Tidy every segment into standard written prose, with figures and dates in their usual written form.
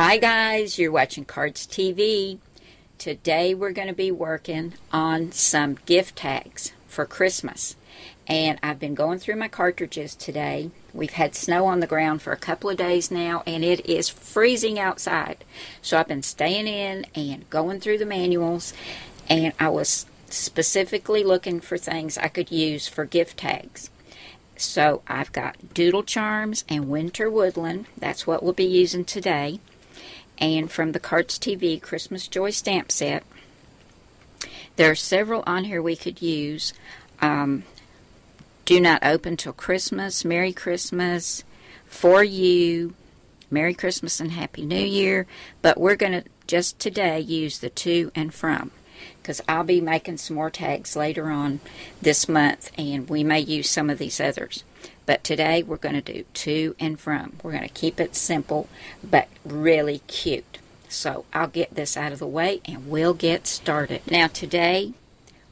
Hi guys, you're watching Cardz TV. Today we're going to be working on some gift tags for Christmas. And I've been going through my cartridges today. We've had snow on the ground for a couple of days now and it is freezing outside. So I've been staying in and going through the manuals, and I was specifically looking for things I could use for gift tags. So I've got Doodlecharms and Winter Woodland. That's what we'll be using today. And from the Cardz TV Christmas Joy stamp set, there are several on here we could use. Do Not Open Till Christmas, Merry Christmas, For You, Merry Christmas and Happy New Year. But we're going to just today use the To and From, because I'll be making some more tags later on this month, and we may use some of these others. But today we're going to do To and From. We're going to keep it simple, but really cute. So I'll get this out of the way and we'll get started. Now today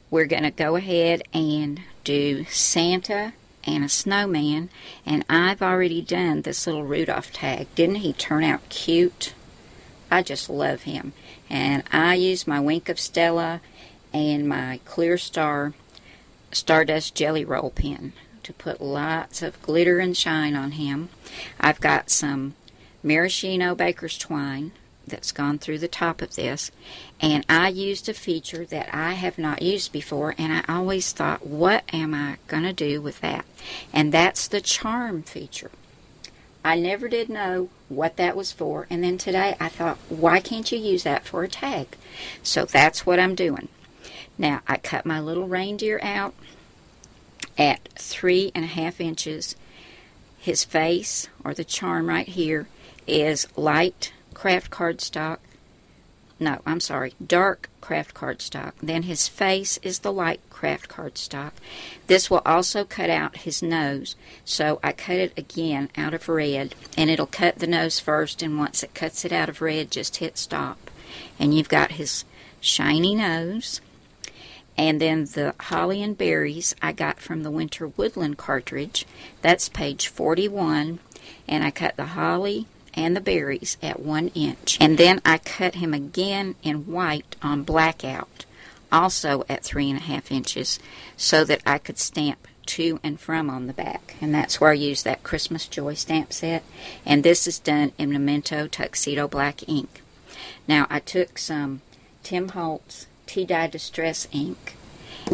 we're going to go ahead and do Santa and a snowman. And I've already done this little Rudolph tag. Didn't he turn out cute? I just love him. And I used my Wink of Stella and my Clear Star Stardust Jelly Roll pen to put lots of glitter and shine on him. I've got some maraschino baker's twine that's gone through the top of this, and I used a feature that I have not used before, and I always thought, what am I going to do with that? And that's the charm feature. I never did know what that was for, and then today I thought, why can't you use that for a tag? So that's what I'm doing. Now I cut my little reindeer out at 3.5 inches. His face, or the charm right here, is light craft cardstock. No, I'm sorry, dark craft cardstock. Then his face is the light craft cardstock. This will also cut out his nose, so I cut it again out of red, and it'll cut the nose first, and once it cuts it out of red, just hit stop. And you've got his shiny nose. And then the holly and berries I got from the Winter Woodland cartridge. That's page 41. And I cut the holly and the berries at 1 inch. And then I cut him again in white on blackout, also at 3.5 inches, so that I could stamp To and From on the back. And that's where I used that Christmas Joy stamp set. And this is done in Memento Tuxedo Black ink. Now I took some Tim Holtz Tea-Dye Distress ink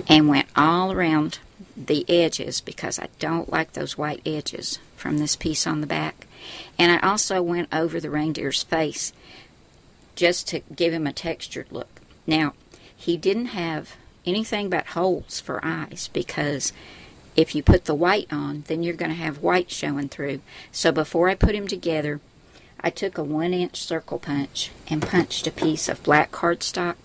and went all around the edges, because I don't like those white edges from this piece on the back. And I also went over the reindeer's face just to give him a textured look. Now, he didn't have anything but holes for eyes, because if you put the white on, then you're going to have white showing through. So before I put him together, I took a 1-inch circle punch and punched a piece of black cardstock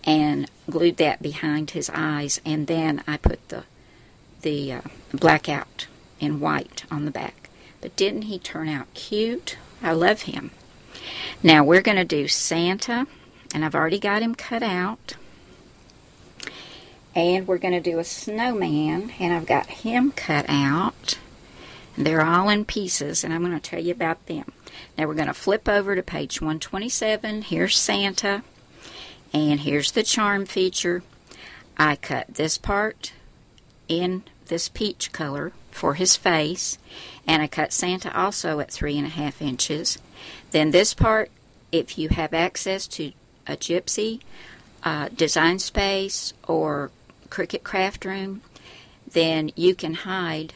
and glued that behind his eyes, and then I put the blackout in white on the back. But didn't he turn out cute? I love him. Now we're going to do Santa, and I've already got him cut out. And we're going to do a snowman, and I've got him cut out. They're all in pieces, and I'm going to tell you about them. Now we're going to flip over to page 127. Here's Santa. And here's the charm feature. I cut this part in this peach color for his face, and I cut Santa also at 3.5 inches. Then this part, if you have access to a Gypsy, Design Space, or Cricut Craft Room, then you can hide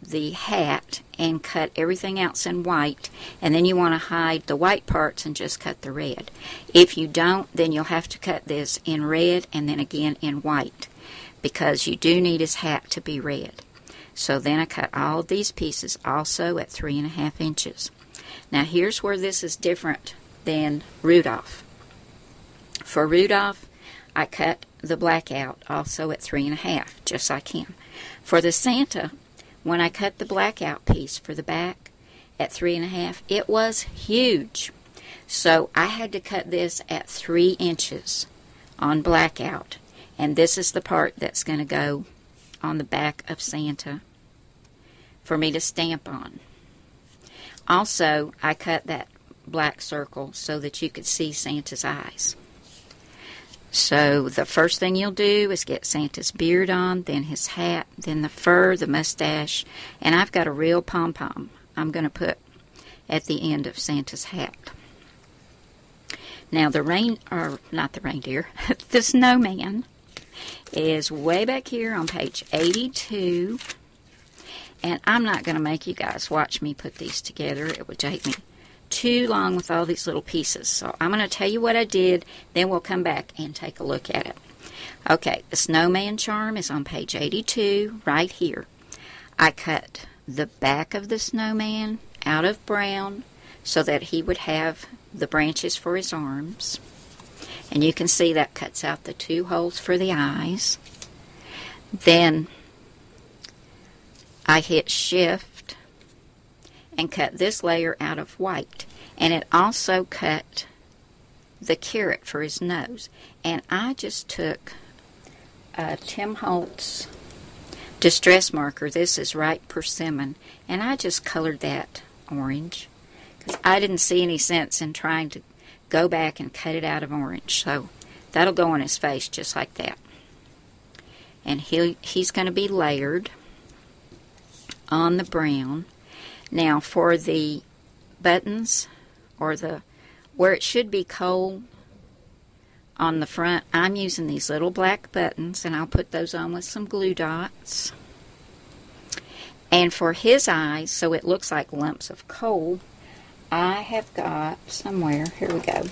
the hat and cut everything else in white, and then you want to hide the white parts and just cut the red. If you don't, then you'll have to cut this in red and then again in white, because you do need his hat to be red. So then I cut all of these pieces also at 3.5 inches. Now here's where this is different than Rudolph. For Rudolph, I cut the blackout also at 3.5, just like him. For the Santa, when I cut the blackout piece for the back at 3.5, it was huge. So I had to cut this at 3 inches on blackout. And this is the part that's going to go on the back of Santa for me to stamp on. Also, I cut that black circle so that you could see Santa's eyes. So the first thing you'll do is get Santa's beard on, then his hat, then the fur, the mustache, and I've got a real pom-pom I'm going to put at the end of Santa's hat. Now the snowman is way back here on page 82, and I'm not going to make you guys watch me put these together. It would take me too long with all these little pieces. So I'm going to tell you what I did, then we'll come back and take a look at it. Okay, the snowman charm is on page 82 right here. I cut the back of the snowman out of brown so that he would have the branches for his arms. And you can see that cuts out the 2 holes for the eyes. Then I hit shift and cut this layer out of white, and it also cut the carrot for his nose. And I just took Tim Holtz distress marker. This is Ripe Persimmon, and I just colored that orange because I didn't see any sense in trying to go back and cut it out of orange. So that'll go on his face just like that. And he's going to be layered on the brown. Now for the buttons, or where it should be coal on the front, I'm using these little black buttons, and I'll put those on with some glue dots. And for his eyes, so it looks like lumps of coal, I have got somewhere, here we go,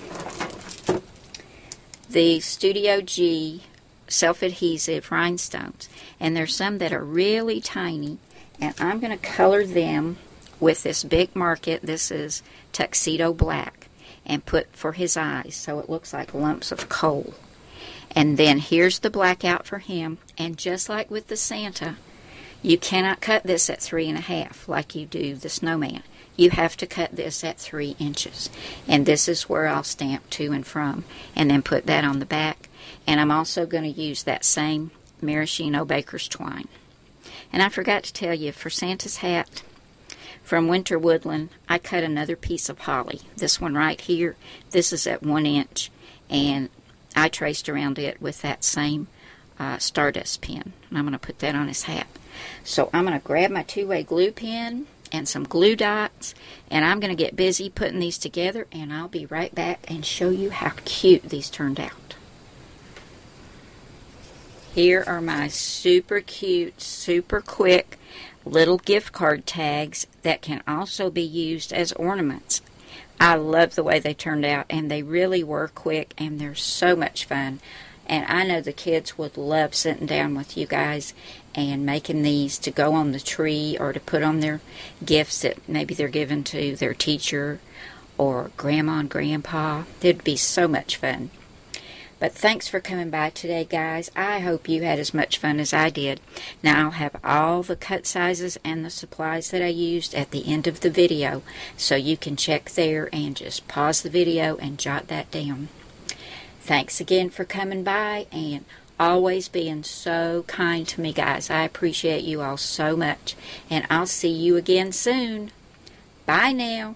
the Studio G self-adhesive rhinestones. And there's some that are really tiny, and I'm going to color them with this big market. This is Tuxedo Black, and put for his eyes so it looks like lumps of coal. And then here's the blackout for him. And just like with the Santa, you cannot cut this at 3.5 like you do the snowman. You have to cut this at 3 inches. And this is where I'll stamp to and from, and then put that on the back. And I'm also going to use that same maraschino baker's twine. And I forgot to tell you, for Santa's hat from Winter Woodland, I cut another piece of holly. This one right here, this is at 1 inch, and I traced around it with that same Stardust pen. And I'm going to put that on his hat. So I'm going to grab my 2-way glue pen and some glue dots, and I'm going to get busy putting these together, and I'll be right back and show you how cute these turned out. Here are my super cute, super quick little gift card tags that can also be used as ornaments. I love the way they turned out, and they really were quick, and they're so much fun. And I know the kids would love sitting down with you guys and making these to go on the tree, or to put on their gifts that maybe they're giving to their teacher or grandma and grandpa. It'd be so much fun. But thanks for coming by today, guys. I hope you had as much fun as I did. Now I'll have all the cut sizes and the supplies that I used at the end of the video, so you can check there and just pause the video and jot that down. Thanks again for coming by and always being so kind to me, guys. I appreciate you all so much. And I'll see you again soon. Bye now.